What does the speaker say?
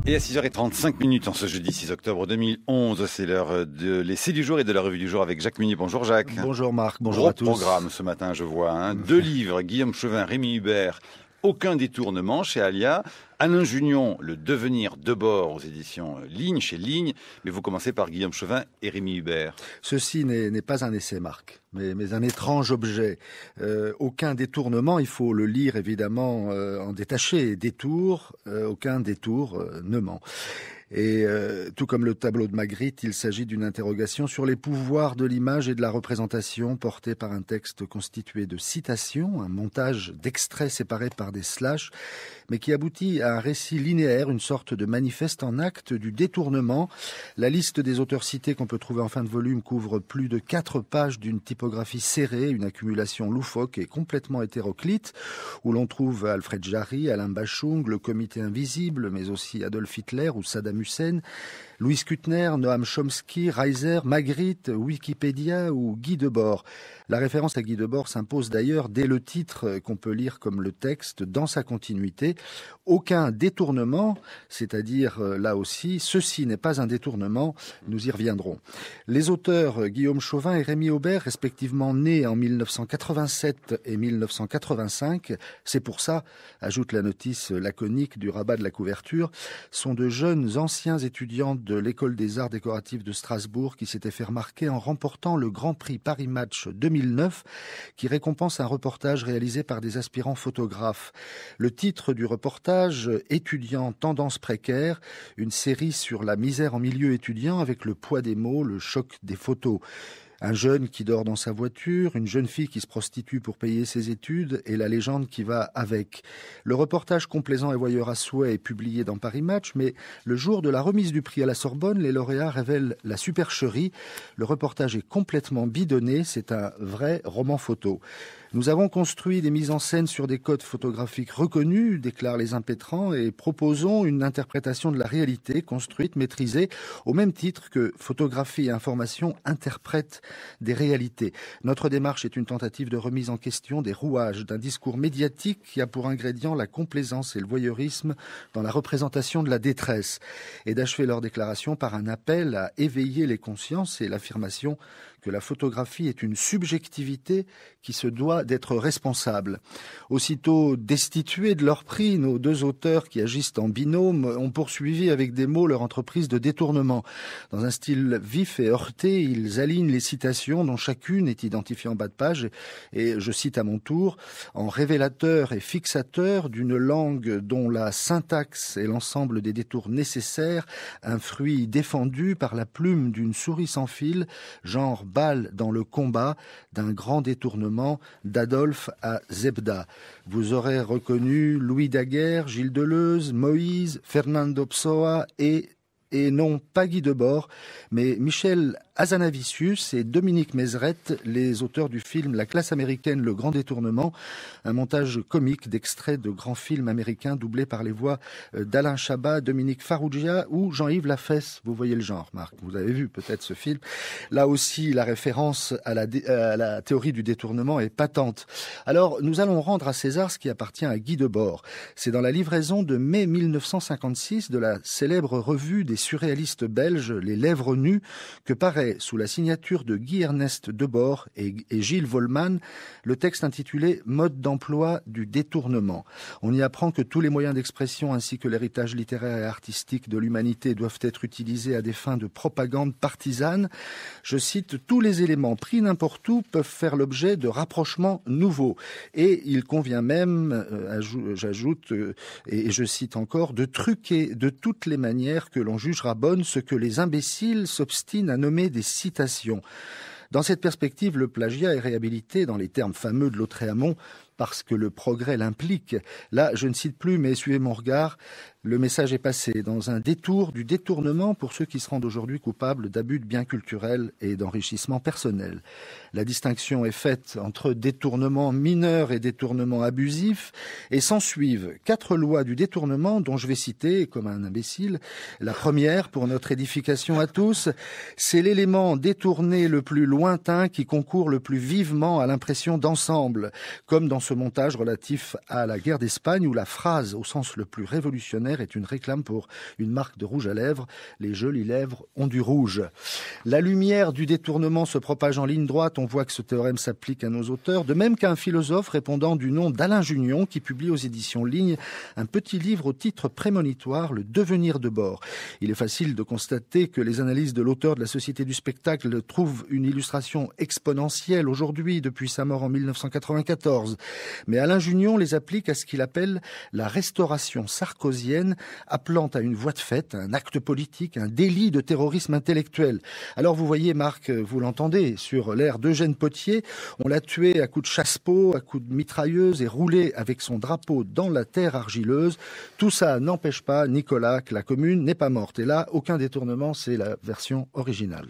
Et à 6h35 en ce jeudi 6 octobre 2011, c'est l'heure de l'essai du jour et de la revue du jour avec Jacques Munier. Bonjour Jacques. Bonjour Marc, bonjour à tous. Gros programme ce matin, je vois. 2 livres, Guillaume Chauvin, Rémi Hubert, Aucun détournement chez Alia. Alain Junion, Le devenir Debord aux éditions Ligne, chez Ligne. Mais vous commencez par Guillaume Chauvin et Rémi Hubert. Ceci n'est pas un essai, Marc, mais un étrange objet. Aucun détournement, il faut le lire évidemment en détaché. Détour, aucun détour ne ment. Et tout comme le tableau de Magritte, il s'agit d'une interrogation sur les pouvoirs de l'image et de la représentation portée par un texte constitué de citations, un montage d'extraits séparés par des slash, mais qui aboutit à un récit linéaire, une sorte de manifeste en acte du détournement. La liste des auteurs cités qu'on peut trouver en fin de volume couvre plus de 4 pages d'une typographie serrée, une accumulation loufoque et complètement hétéroclite, où l'on trouve Alfred Jarry, Alain Bachung, le Comité Invisible, mais aussi Adolf Hitler ou Saddam Hussein, Louis Kuttner, Noam Chomsky, Reiser, Magritte, Wikipédia ou Guy Debord. La référence à Guy Debord s'impose d'ailleurs dès le titre qu'on peut lire comme le texte dans sa continuité. Aucun détournement, c'est-à-dire là aussi, ceci n'est pas un détournement, nous y reviendrons. Les auteurs Guillaume Chauvin et Rémi Hubert, respectivement nés en 1987 et 1985, c'est pour ça, ajoute la notice laconique du rabat de la couverture, sont de jeunes anciens étudiants de l'École des Arts Décoratifs de Strasbourg qui s'étaient fait remarquer en remportant le Grand Prix Paris Match 2009 qui récompense un reportage réalisé par des aspirants photographes. Le titre du reportage, Étudiants, tendance précaire, une série sur la misère en milieu étudiant avec le poids des mots, le choc des photos. Un jeune qui dort dans sa voiture, une jeune fille qui se prostitue pour payer ses études et la légende qui va avec. Le reportage complaisant et voyeur à souhait est publié dans Paris Match, mais le jour de la remise du prix à la Sorbonne, les lauréats révèlent la supercherie. Le reportage est complètement bidonné, c'est un vrai roman photo. Nous avons construit des mises en scène sur des codes photographiques reconnus, déclarent les impétrants, et proposons une interprétation de la réalité construite, maîtrisée, au même titre que photographie et information interprètent des réalités. Notre démarche est une tentative de remise en question des rouages d'un discours médiatique qui a pour ingrédient la complaisance et le voyeurisme dans la représentation de la détresse, et d'achever leur déclaration par un appel à éveiller les consciences et l'affirmation que la photographie est une subjectivité qui se doit d'être responsable. Aussitôt destitués de leur prix, nos 2 auteurs qui agissent en binôme ont poursuivi avec des mots leur entreprise de détournement. Dans un style vif et heurté, ils alignent les citations dont chacune est identifiée en bas de page et je cite à mon tour, en révélateur et fixateur d'une langue dont la syntaxe est l'ensemble des détours nécessaires, un fruit défendu par la plume d'une souris sans fil, genre balle dans le combat d'un grand détournement d'Adolphe à Zebda. Vous aurez reconnu Louis Daguerre, Gilles Deleuze, Moïse, Fernando Pessoa et non pas Guy Debord, mais Michel Hazanavicius et Dominique Mézeret, les auteurs du film La classe américaine, le grand détournement, un montage comique d'extraits de grands films américains doublés par les voix d'Alain Chabat, Dominique Farrugia ou Jean-Yves Lafesse. Vous voyez le genre, Marc, vous avez vu peut-être ce film. Là aussi, la référence à la théorie du détournement est patente. Alors, nous allons rendre à César ce qui appartient à Guy Debord. C'est dans la livraison de mai 1956 de la célèbre revue des surréalistes belges, Les Lèvres nues, que paraît sous la signature de Guy-Ernest Debord et Gilles Volman, le texte intitulé « Mode d'emploi du détournement ». On y apprend que tous les moyens d'expression ainsi que l'héritage littéraire et artistique de l'humanité doivent être utilisés à des fins de propagande partisane. Je cite, « Tous les éléments pris n'importe où peuvent faire l'objet de rapprochements nouveaux. Et il convient même, j'ajoute, et je cite encore, de truquer de toutes les manières que l'on jugera bonnes ce que les imbéciles s'obstinent à nommer des citations. » Dans cette perspective, le plagiat est réhabilité dans les termes fameux de Lautréamont parce que le progrès l'implique. Là, je ne cite plus, mais suivez mon regard, le message est passé dans un détour du détournement pour ceux qui se rendent aujourd'hui coupables d'abus de biens culturels et d'enrichissement personnel. La distinction est faite entre détournement mineur et détournement abusif, et s'ensuivent 4 lois du détournement dont je vais citer, comme un imbécile, la première, pour notre édification à tous, c'est l'élément détourné le plus lointain qui concourt le plus vivement à l'impression d'ensemble, comme dans ce montage relatif à la guerre d'Espagne où la phrase au sens le plus révolutionnaire est une réclame pour une marque de rouge à lèvres. Les jolies lèvres ont du rouge. La lumière du détournement se propage en ligne droite. On voit que ce théorème s'applique à nos auteurs, de même qu'à un philosophe répondant du nom d'Alain Junion qui publie aux éditions Ligne un petit livre au titre prémonitoire, Le devenir de bord. Il est facile de constater que les analyses de l'auteur de la Société du spectacle trouvent une illustration exponentielle aujourd'hui depuis sa mort en 1994. Mais Alain Junion les applique à ce qu'il appelle la restauration sarkozienne, appelant à une voie de fait, un acte politique, un délit de terrorisme intellectuel. Alors vous voyez, Marc, vous l'entendez, sur l'air d'Eugène Pottier, on l'a tué à coups de chasse-peau, à coups de mitrailleuse et roulé avec son drapeau dans la terre argileuse. Tout ça n'empêche pas, Nicolas, que la commune n'est pas morte. Et là, aucun détournement, c'est la version originale.